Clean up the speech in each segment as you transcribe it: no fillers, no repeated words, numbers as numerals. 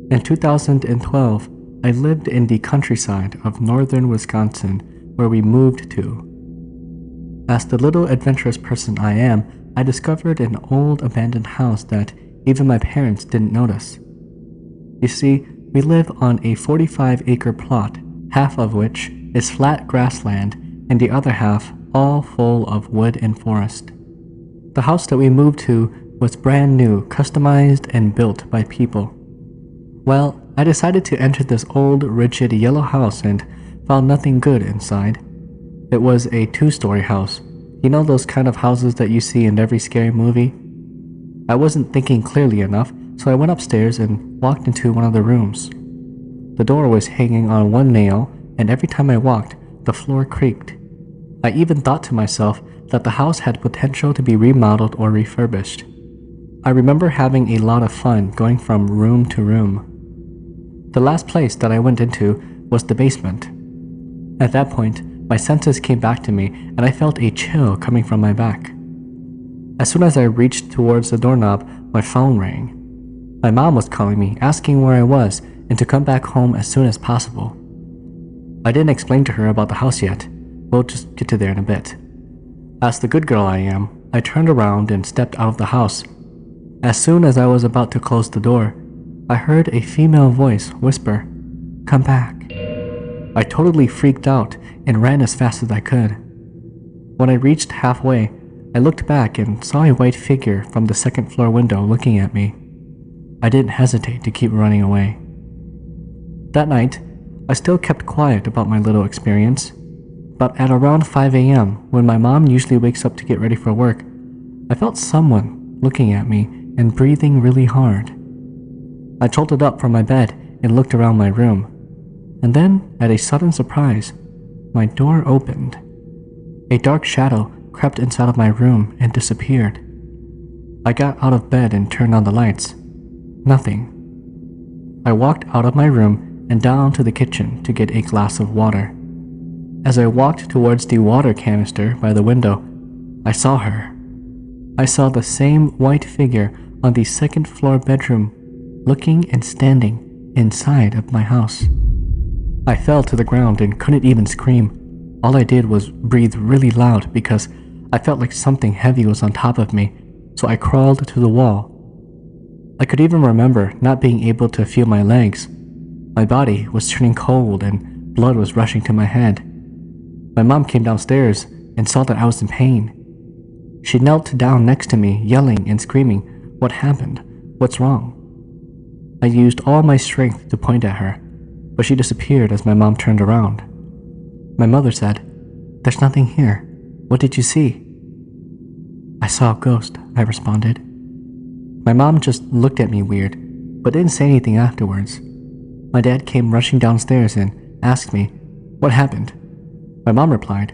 In 2012, I lived in the countryside of northern Wisconsin where we moved to. As the little adventurous person I am, I discovered an old abandoned house that even my parents didn't notice. You see, we live on a 45-acre plot, half of which is flat grassland and the other half all full of wood and forest. The house that we moved to was brand new, customized and built by people. Well, I decided to enter this old, rigid yellow house and found nothing good inside. It was a 2-story house. You know those kind of houses that you see in every scary movie? I wasn't thinking clearly enough, so I went upstairs and walked into one of the rooms. The door was hanging on one nail, and every time I walked, the floor creaked. I even thought to myself that the house had potential to be remodeled or refurbished. I remember having a lot of fun going from room to room. The last place that I went into was the basement. At that point, my senses came back to me and I felt a chill coming from my back. As soon as I reached towards the doorknob, my phone rang. My mom was calling me, asking where I was and to come back home as soon as possible. I didn't explain to her about the house yet. We'll just get to there in a bit. As the good girl I am, I turned around and stepped out of the house. As soon as I was about to close the door, I heard a female voice whisper, "Come back." I totally freaked out and ran as fast as I could. When I reached halfway, I looked back and saw a white figure from the second-floor window looking at me. I didn't hesitate to keep running away. That night, I still kept quiet about my little experience, but at around 5 a.m., when my mom usually wakes up to get ready for work, I felt someone looking at me and breathing really hard. I jolted up from my bed and looked around my room, and then, at a sudden surprise, my door opened. A dark shadow crept inside of my room and disappeared. I got out of bed and turned on the lights. Nothing. I walked out of my room and down to the kitchen to get a glass of water. As I walked towards the water canister by the window, I saw her. I saw the same white figure on the second-floor bedroom, looking and standing inside of my house. I fell to the ground and couldn't even scream. All I did was breathe really loud because I felt like something heavy was on top of me, so I crawled to the wall. I could even remember not being able to feel my legs. My body was turning cold and blood was rushing to my head. My mom came downstairs and saw that I was in pain. She knelt down next to me, yelling and screaming, "What happened? What's wrong?" I used all my strength to point at her, but she disappeared as my mom turned around. My mother said, "There's nothing here. What did you see?" "I saw a ghost," I responded. My mom just looked at me weird, but didn't say anything afterwards. My dad came rushing downstairs and asked me, "What happened?" My mom replied,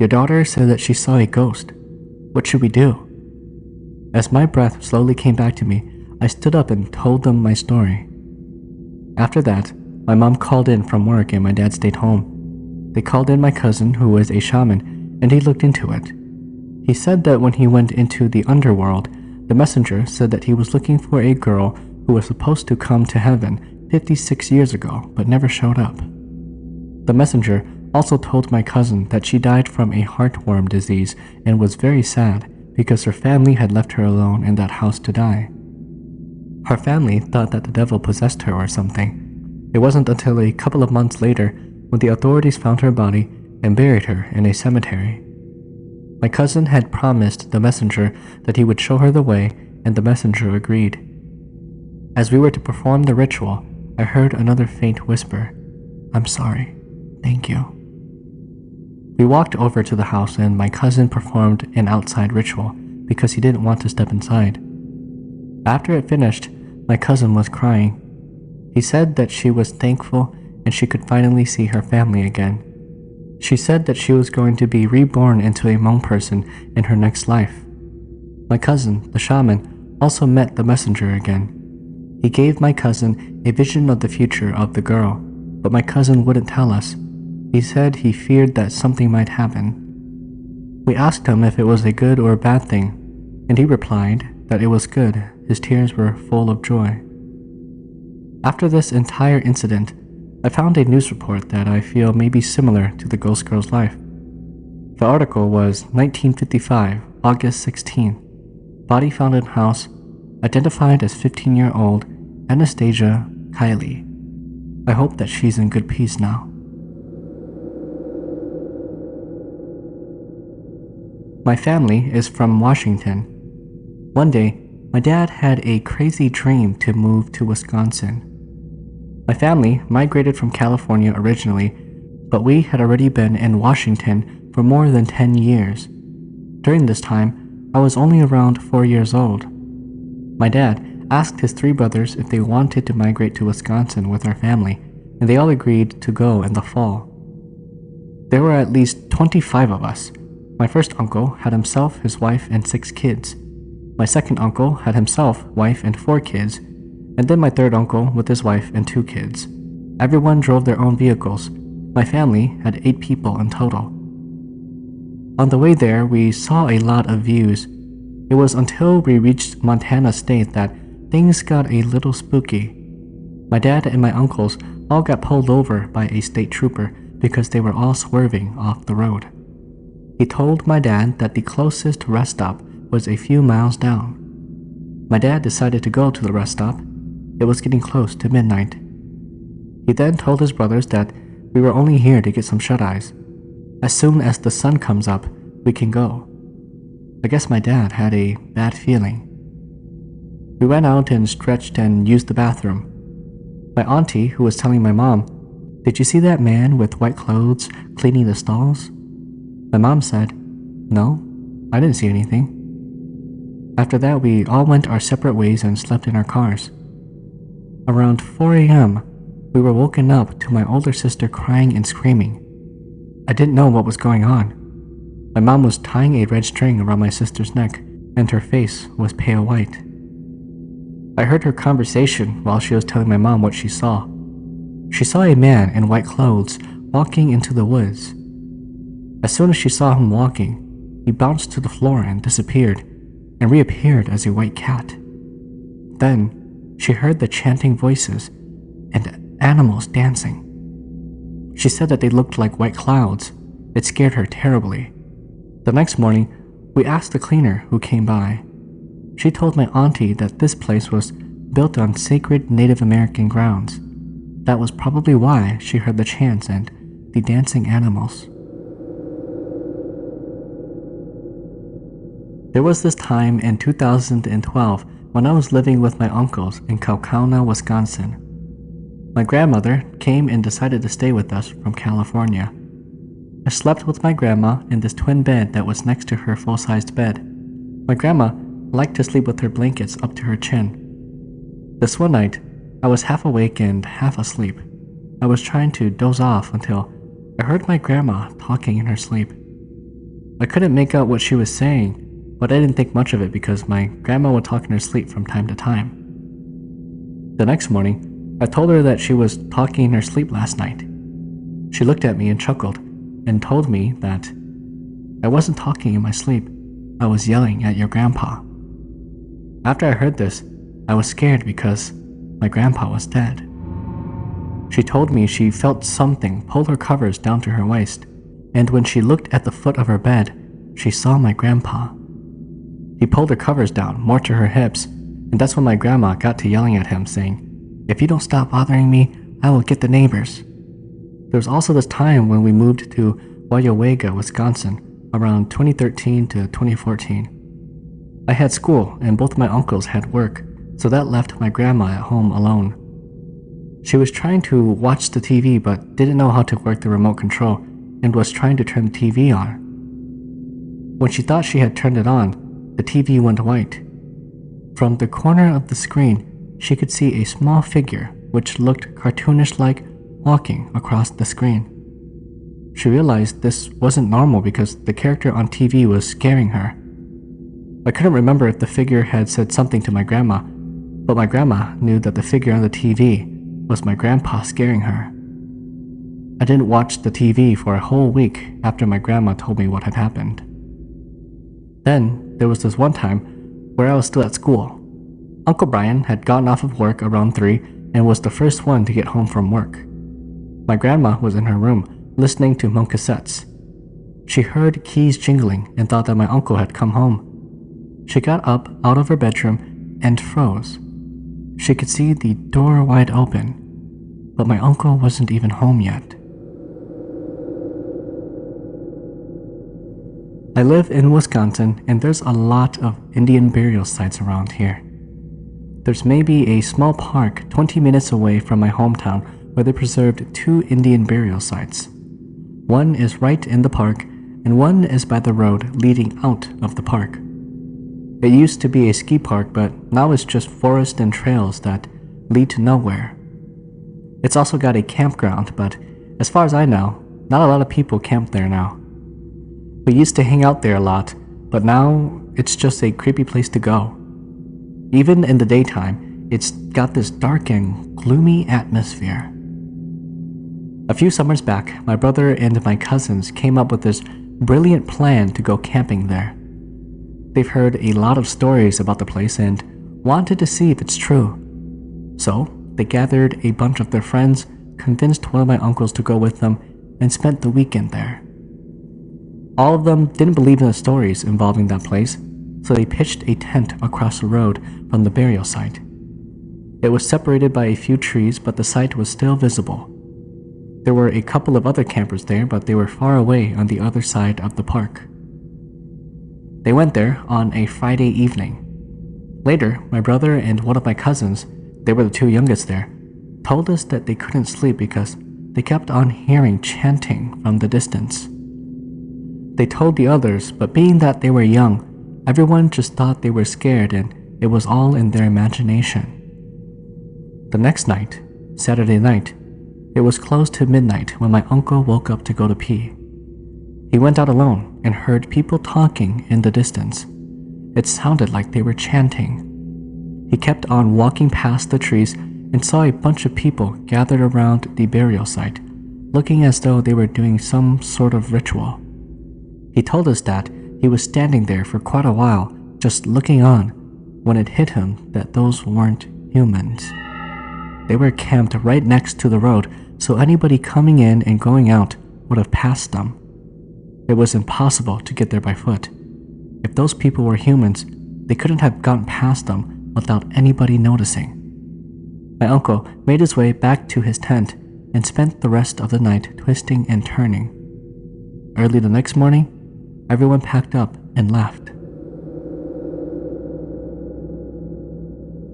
"Your daughter said that she saw a ghost. What should we do?" As my breath slowly came back to me, I stood up and told them my story. After that, my mom called in from work and my dad stayed home. They called in my cousin, who was a shaman, and he looked into it. He said that when he went into the underworld, the messenger said that he was looking for a girl who was supposed to come to heaven 56 years ago but never showed up. The messenger also told my cousin that she died from a heartworm disease and was very sad because her family had left her alone in that house to die. Her family thought that the devil possessed her or something. It wasn't until a couple of months later when the authorities found her body and buried her in a cemetery. My cousin had promised the messenger that he would show her the way, and the messenger agreed. As we were to perform the ritual, I heard another faint whisper, "I'm sorry. Thank you." We walked over to the house and my cousin performed an outside ritual because he didn't want to step inside. After it finished, my cousin was crying. He said that she was thankful and she could finally see her family again. She said that she was going to be reborn into a Hmong person in her next life. My cousin, the shaman, also met the messenger again. He gave my cousin a vision of the future of the girl, but my cousin wouldn't tell us. He said he feared that something might happen. We asked him if it was a good or a bad thing, and he replied that it was good. His tears were full of joy. After this entire incident, I found a news report that I feel may be similar to the ghost girl's life. The article was 1955, August 16th. Body found in house, identified as 15-year-old Anastasia Kiley. I hope that she's in good peace now. My family is from Washington. One day, my dad had a crazy dream to move to Wisconsin. My family migrated from California originally, but we had already been in Washington for more than 10 years. During this time, I was only around 4 years old. My dad asked his 3 brothers if they wanted to migrate to Wisconsin with our family, and they all agreed to go in the fall. There were at least 25 of us. My first uncle had himself, his wife, and 6 kids. My second uncle had himself, wife, and 4 kids, and then my third uncle with his wife and 2 kids. Everyone drove their own vehicles. My family had 8 people in total. On the way there, we saw a lot of views. It was until we reached Montana State that things got a little spooky. My dad and my uncles all got pulled over by a state trooper because they were all swerving off the road. He told my dad that the closest rest stop was a few miles down. My dad decided to go to the rest stop. It was getting close to midnight. He then told his brothers that we were only here to get some shut-eyes. As soon as the sun comes up, we can go. I guess my dad had a bad feeling. We went out and stretched and used the bathroom. My auntie, who was telling my mom, "Did you see that man with white clothes cleaning the stalls?" My mom said, "No, I didn't see anything." After that, we all went our separate ways and slept in our cars. Around 4 a.m., we were woken up to my older sister crying and screaming. I didn't know what was going on. My mom was tying a red string around my sister's neck, and her face was pale white. I heard her conversation while she was telling my mom what she saw. She saw a man in white clothes walking into the woods. As soon as she saw him walking, he bounced to the floor and disappeared, and reappeared as a white cat. Then, she heard the chanting voices and animals dancing. She said that they looked like white clouds. It scared her terribly. The next morning, we asked the cleaner who came by. She told my auntie that this place was built on sacred Native American grounds. That was probably why she heard the chants and the dancing animals. There was this time in 2012 when I was living with my uncles in Kaukauna, Wisconsin. My grandmother came and decided to stay with us from California. I slept with my grandma in this twin bed that was next to her full-sized bed. My grandma liked to sleep with her blankets up to her chin. This one night, I was half awake and half asleep. I was trying to doze off until I heard my grandma talking in her sleep. I couldn't make out what she was saying, but I didn't think much of it because my grandma would talk in her sleep from time to time. The next morning, I told her that she was talking in her sleep last night. She looked at me and chuckled and told me that I wasn't talking in my sleep. I was yelling at your grandpa. After I heard this, I was scared because my grandpa was dead. She told me she felt something pull her covers down to her waist, and when she looked at the foot of her bed, she saw my grandpa. He pulled her covers down more to her hips, and that's when my grandma got to yelling at him, saying, "If you don't stop bothering me, I will get the neighbors." There was also this time when we moved to Weyauwega, Wisconsin, around 2013 to 2014. I had school and both my uncles had work, so that left my grandma at home alone. She was trying to watch the TV but didn't know how to work the remote control and was trying to turn the TV on. When she thought she had turned it on, the TV went white. From the corner of the screen, she could see a small figure which looked cartoonish-like walking across the screen. She realized this wasn't normal because the character on TV was scaring her. I couldn't remember if the figure had said something to my grandma, but my grandma knew that the figure on the TV was my grandpa scaring her. I didn't watch the TV for a whole week after my grandma told me what had happened. Then, there was this one time where I was still at school. Uncle Brian had gotten off of work around 3 and was the first one to get home from work. My grandma was in her room, listening to Hmong cassettes. She heard keys jingling and thought that my uncle had come home. She got up out of her bedroom and froze. She could see the door wide open, but my uncle wasn't even home yet. I live in Wisconsin, and there's a lot of Indian burial sites around here. There's maybe a small park 20 minutes away from my hometown where they preserved 2 Indian burial sites. One is right in the park, and one is by the road leading out of the park. It used to be a ski park, but now it's just forest and trails that lead to nowhere. It's also got a campground, but as far as I know, not a lot of people camp there now. We used to hang out there a lot, but now it's just a creepy place to go. Even in the daytime, it's got this dark and gloomy atmosphere. A few summers back, my brother and my cousins came up with this brilliant plan to go camping there. They've heard a lot of stories about the place and wanted to see if it's true. So, they gathered a bunch of their friends, convinced one of my uncles to go with them, and spent the weekend there. All of them didn't believe in the stories involving that place, so they pitched a tent across the road from the burial site. It was separated by a few trees, but the site was still visible. There were a couple of other campers there, but they were far away on the other side of the park. They went there on a Friday evening. Later, my brother and one of my cousins, they were the 2 youngest there, told us that they couldn't sleep because they kept on hearing chanting from the distance. They told the others, but being that they were young, everyone just thought they were scared and it was all in their imagination. The next night, Saturday night, it was close to midnight when my uncle woke up to go to pee. He went out alone and heard people talking in the distance. It sounded like they were chanting. He kept on walking past the trees and saw a bunch of people gathered around the burial site, looking as though they were doing some sort of ritual. He told us that he was standing there for quite a while, just looking on, when it hit him that those weren't humans. They were camped right next to the road, so anybody coming in and going out would have passed them. It was impossible to get there by foot. If those people were humans, they couldn't have gotten past them without anybody noticing. My uncle made his way back to his tent and spent the rest of the night twisting and turning. Early the next morning, everyone packed up and left.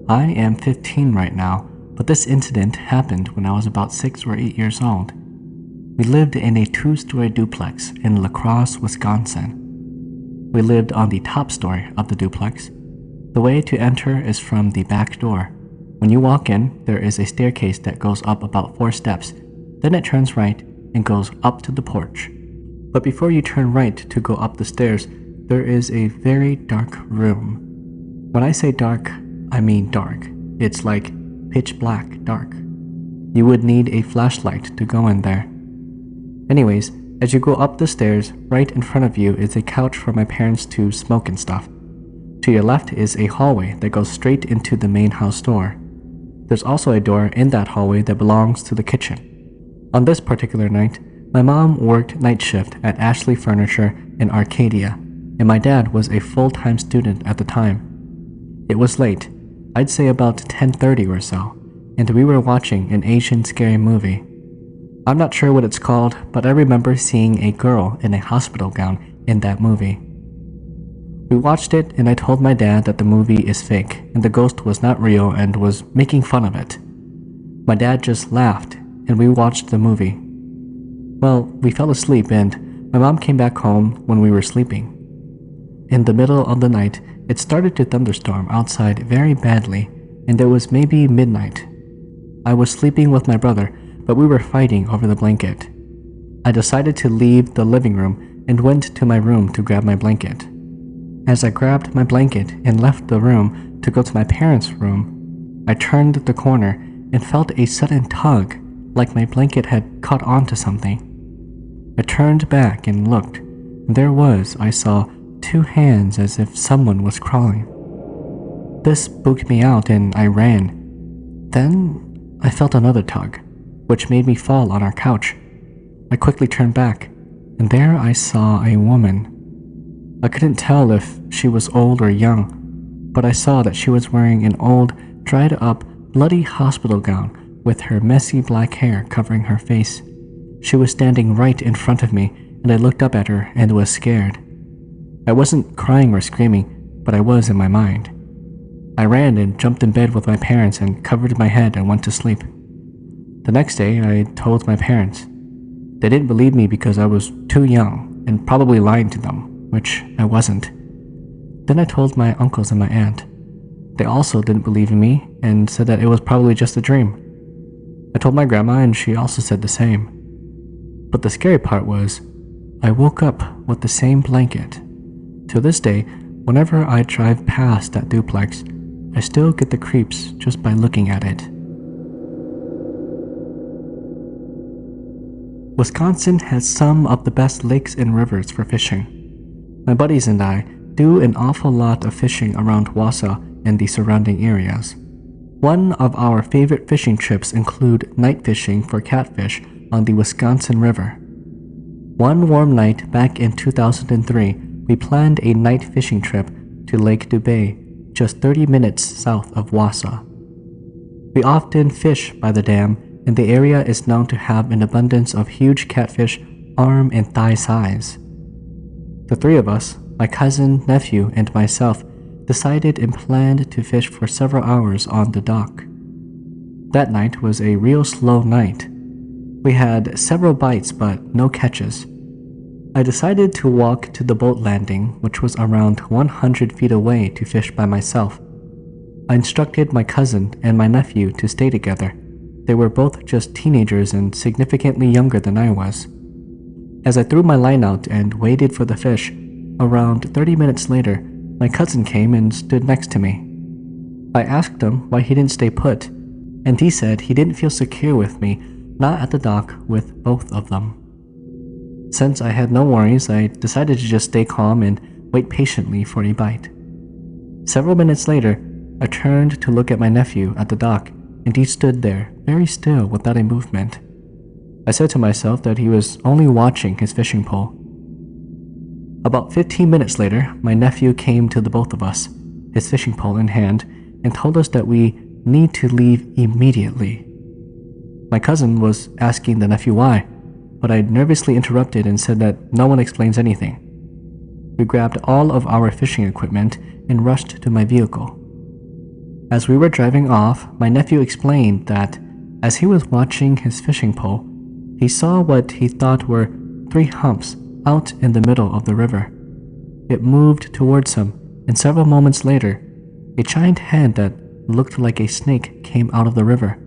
I am 15 right now, but this incident happened when I was about 6 or 8 years old. We lived in a 2-story duplex in La Crosse, Wisconsin. We lived on the top story of the duplex. The way to enter is from the back door. When you walk in, there is a staircase that goes up about 4 steps. Then it turns right and goes up to the porch. But before you turn right to go up the stairs, there is a very dark room. When I say dark, I mean dark. It's like pitch black dark. You would need a flashlight to go in there. Anyways, as you go up the stairs, right in front of you is a couch for my parents to smoke and stuff. To your left is a hallway that goes straight into the main house door. There's also a door in that hallway that belongs to the kitchen. On this particular night, my mom worked night shift at Ashley Furniture in Arcadia, and my dad was a full-time student at the time. It was late, I'd say about 10:30 or so, and we were watching an Asian scary movie. I'm not sure what it's called, but I remember seeing a girl in a hospital gown in that movie. We watched it and I told my dad that the movie is fake and the ghost was not real and was making fun of it. My dad just laughed and we watched the movie. Well, we fell asleep and my mom came back home when we were sleeping. In the middle of the night, it started to thunderstorm outside very badly and it was maybe midnight. I was sleeping with my brother, but we were fighting over the blanket. I decided to leave the living room and went to my room to grab my blanket. As I grabbed my blanket and left the room to go to my parents' room, I turned the corner and felt a sudden tug, like my blanket had caught onto something. I turned back and looked. I saw 2 hands as if someone was crawling. This spooked me out and I ran. Then I felt another tug, which made me fall on our couch. I quickly turned back, and there I saw a woman. I couldn't tell if she was old or young, but I saw that she was wearing an old, dried-up, bloody hospital gown with her messy black hair covering her face. She was standing right in front of me, and I looked up at her and was scared. I wasn't crying or screaming, but I was in my mind. I ran and jumped in bed with my parents and covered my head and went to sleep. The next day, I told my parents. They didn't believe me because I was too young and probably lying to them, which I wasn't. Then I told my uncles and my aunt. They also didn't believe in me and said that it was probably just a dream. I told my grandma and she also said the same. But the scary part was, I woke up with the same blanket. To this day, whenever I drive past that duplex, I still get the creeps just by looking at it. Wisconsin has some of the best lakes and rivers for fishing. My buddies and I do an awful lot of fishing around Wausau and the surrounding areas. One of our favorite fishing trips include night fishing for catfish on the Wisconsin River. One warm night back in 2003, we planned a night fishing trip to Lake Dubay, just 30 minutes south of Wausau. We often fish by the dam, and the area is known to have an abundance of huge catfish arm and thigh size. The three of us, my cousin, nephew, and myself, decided and planned to fish for several hours on the dock. That night was a real slow night. We had several bites but no catches. I decided to walk to the boat landing, which was around 100 feet away, to fish by myself. I instructed my cousin and my nephew to stay together. They were both just teenagers and significantly younger than I was. As I threw my line out and waited for the fish, around 30 minutes later, my cousin came and stood next to me. I asked him why he didn't stay put, and he said he didn't feel secure with me, not at the dock with both of them. Since I had no worries, I decided to just stay calm and wait patiently for a bite. Several minutes later, I turned to look at my nephew at the dock, and he stood there, very still without a movement. I said to myself that he was only watching his fishing pole. About 15 minutes later, my nephew came to the both of us, his fishing pole in hand, and told us that we need to leave immediately. My cousin was asking the nephew why, but I nervously interrupted and said that no one explains anything. We grabbed all of our fishing equipment and rushed to my vehicle. As we were driving off, my nephew explained that as he was watching his fishing pole, he saw what he thought were 3 humps out in the middle of the river. It moved towards him, and several moments later, a giant hand that looked like a snake came out of the river.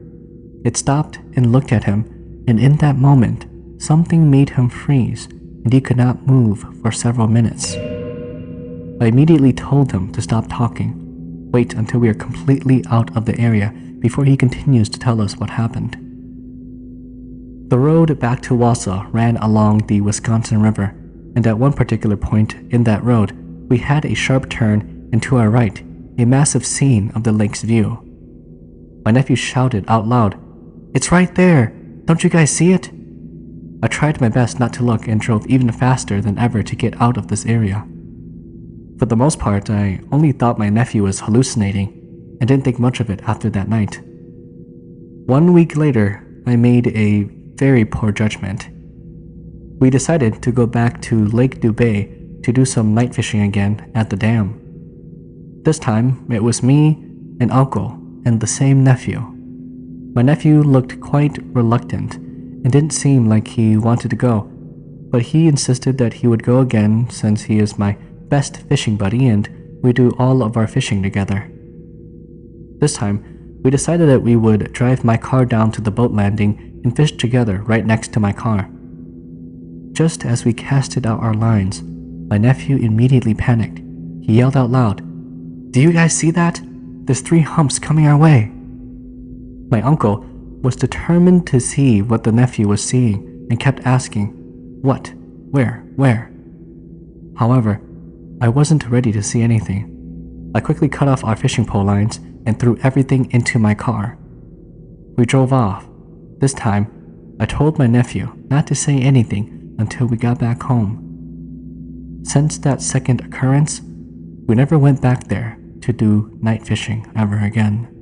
It stopped and looked at him, and in that moment, something made him freeze, and he could not move for several minutes. I immediately told him to stop talking. Wait until we are completely out of the area before he continues to tell us what happened. The road back to Wausau ran along the Wisconsin River, and at one particular point in that road, we had a sharp turn, and to our right, a massive scene of the lake's view. My nephew shouted out loud, "It's right there! Don't you guys see it?" I tried my best not to look and drove even faster than ever to get out of this area. For the most part, I only thought my nephew was hallucinating and didn't think much of it after that night. 1 week later, I made a very poor judgment. We decided to go back to Lake Dubay to do some night fishing again at the dam. This time, it was me, an uncle, and the same nephew. My nephew looked quite reluctant and didn't seem like he wanted to go, but he insisted that he would go again since he is my best fishing buddy and we do all of our fishing together. This time, we decided that we would drive my car down to the boat landing and fish together right next to my car. Just as we casted out our lines, my nephew immediately panicked. He yelled out loud, "Do you guys see that? There's 3 humps coming our way." My uncle was determined to see what the nephew was seeing and kept asking, "What? Where?" However, I wasn't ready to see anything. I quickly cut off our fishing pole lines and threw everything into my car. We drove off. This time, I told my nephew not to say anything until we got back home. Since that second occurrence, we never went back there to do night fishing ever again.